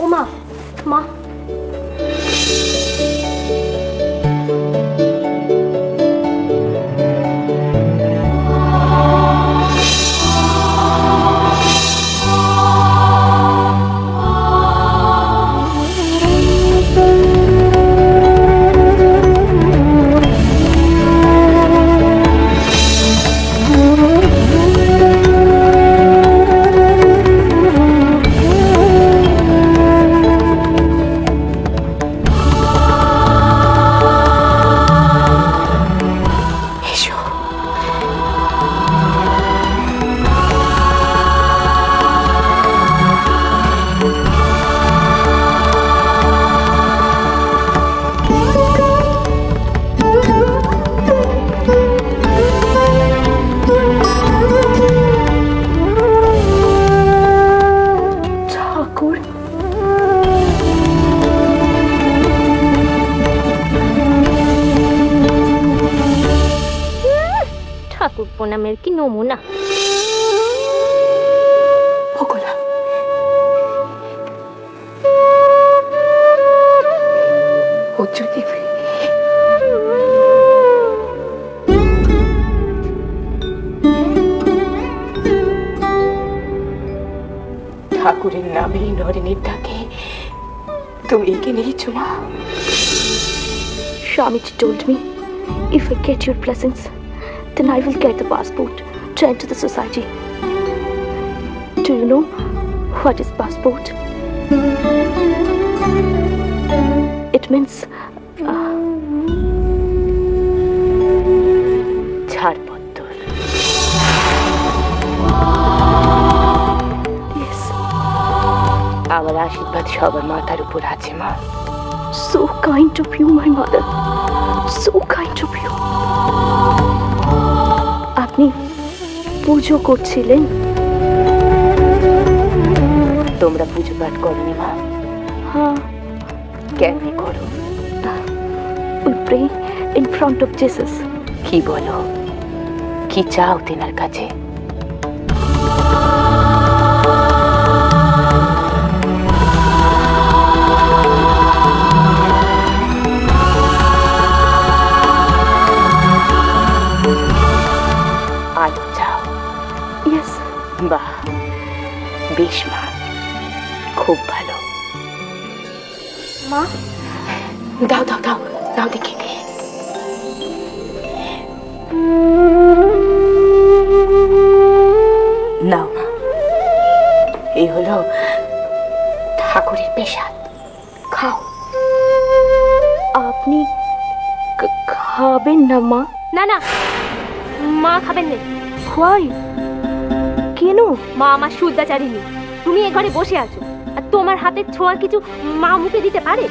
ও মা, মা ঠাকুর প্রণামের কি নমুনা। বকুলা, ও যদি ঠাকুরের নামে নরেনের ডাকে তুমি এগিয়ে নিয়েছো মা। Swamiji told me, if I get your blessings, then I will get the passport to enter the society. Do you know what is passport? It means ছাড়পত্তর। yes. আমার আশীর্বাদ সবার মাথার উপর আছে মা। So kind of you, my mother. So kind of you. আপনি পুজো করছিলেন? তোমরা পুজো পাঠ করনি মা? হ্যাঁ। কেমনি করো? We pray in front of Jesus. কি বলো? কি চাও তেনার কাছে? আলো চাও? Yes. বাহ, বেশ মা, খুব ভালো। মা, দাও দাও দাও দাও দেখি দে। নাও মা, এই হলো ঠাকুরের প্রসাদ, খাও। আপনি খাবেন না মা? না না, মা খাবেন না। Why? কেন? মা আমার শুদ্ধাচারিণী। তুমি এ ঘরে বসে আছো আর তোমার হাতের ছোঁয়া কিছু মা মুখে দিতে পারে?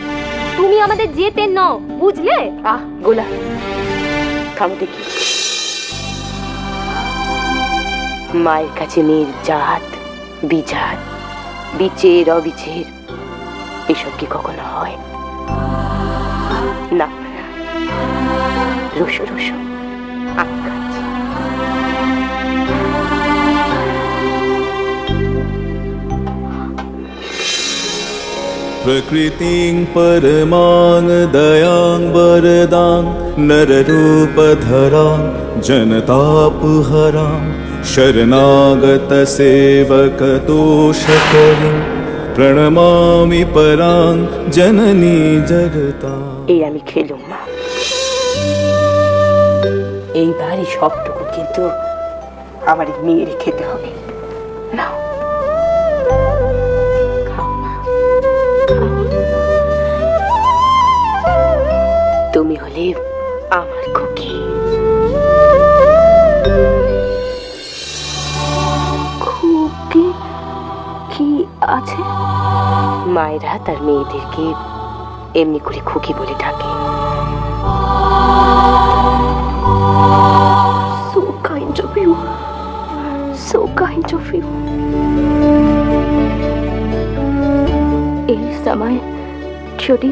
তুমি আমাদের যেতে নও, বুঝলে? আহ গোলা, থাম দেখি। মায়ের কাছে মেয়ের জাত বিজাত, বিচের অবিচের এসব কি কখনো হয়? না, রসো রসো, আমি খাচ্ছি। प्रकृतिं परमां दयां वरदां नररूपधरां जनतापहरां शरणागतसेवकदोषकरीं प्रणमामि परां जननी जगतां। এই আমি খেলুম মা, এইবারই সবটুকু কিন্তু আমার মেয়ের খেতে হবে। নাও খাও মা, খাও। তুমি হলে আমার খুকি। খুকি কি আছে? মায়েরা তার মেয়েদেরকে এমনি করে খুকি বলে ডাকে। So kind of you. So kind of you. এই সময় যদি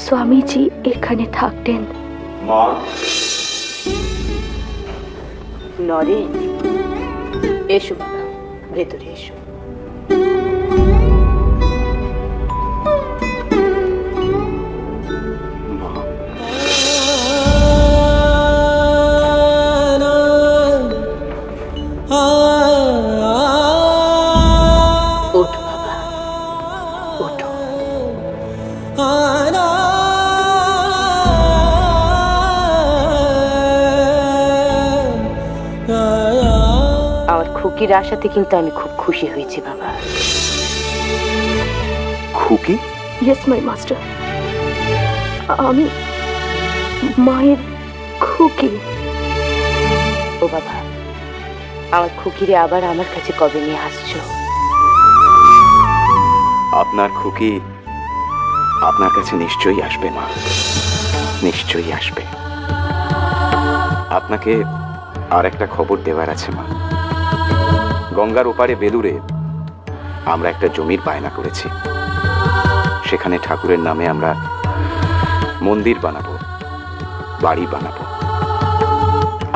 স্বামীজি এখানে থাকতেন। মা, নরেন, এসো বাবা, ভেতরে এসো। খুকির আশাতে কিন্তু আমি খুব খুশি হয়েছি বাবা। খুকি? ইয়েস মাই মাস্টার, আমি মায়ের খুকি। ও বাবা, আমার খুকিরে আবার আমার কাছে কবে নিয়ে আসছো? আপনার খুকি আপনার কাছে নিশ্চয়ই আসবে মা, নিশ্চয়ই আসবে। আপনাকে আর একটা খবর দেওয়ার আছে মা। গঙ্গার ওপারে বেলুরে আমরা একটা জমির বায়না করেছি। সেখানে ঠাকুরের নামে আমরা মন্দির বানাবো, বাড়ি বানাবো।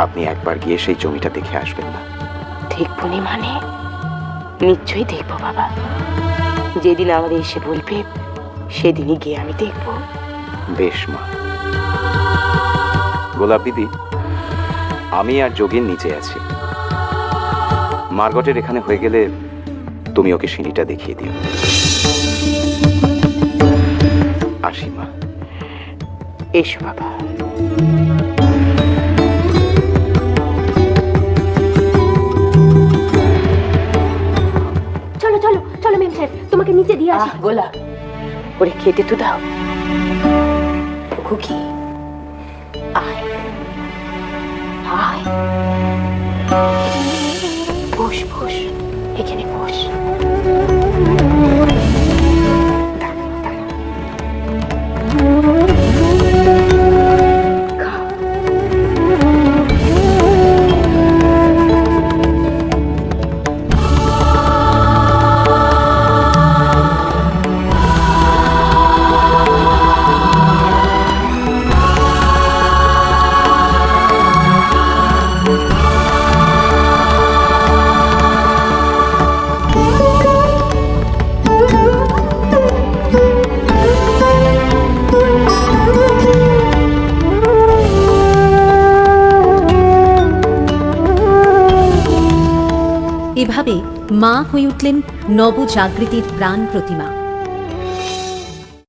আপনি একবার গিয়ে সেই জমিটা দেখে আসবেন না? দেখবো নি মানে? নিশ্চয়ই দেখবো বাবা। যেদিন আমাদের এসে বলবে সেদিনই গিয়ে আমি দেখবো। বেশ মা। গোলাপ দিদি, আমি আর যোগীন নিচে আছি। মার্গটের এখানে হয়ে গেলে তুমি ওকে সিঁড়িটা দেখিয়ে দিও। আসি মা। এসো বাবা। চলো চলো চলো মেম সাহেব, তোমাকে নিচে দিয়ে আসি। গোলা, ওরে খেতে তো দাও। খুকি আয় আয়, বস বস, এখানে বস। দাঁড়া, দাঁড়া। খা। এভাবে মা হয়ে উঠলেন নবজাগৃতির প্রাণ প্রতিমা।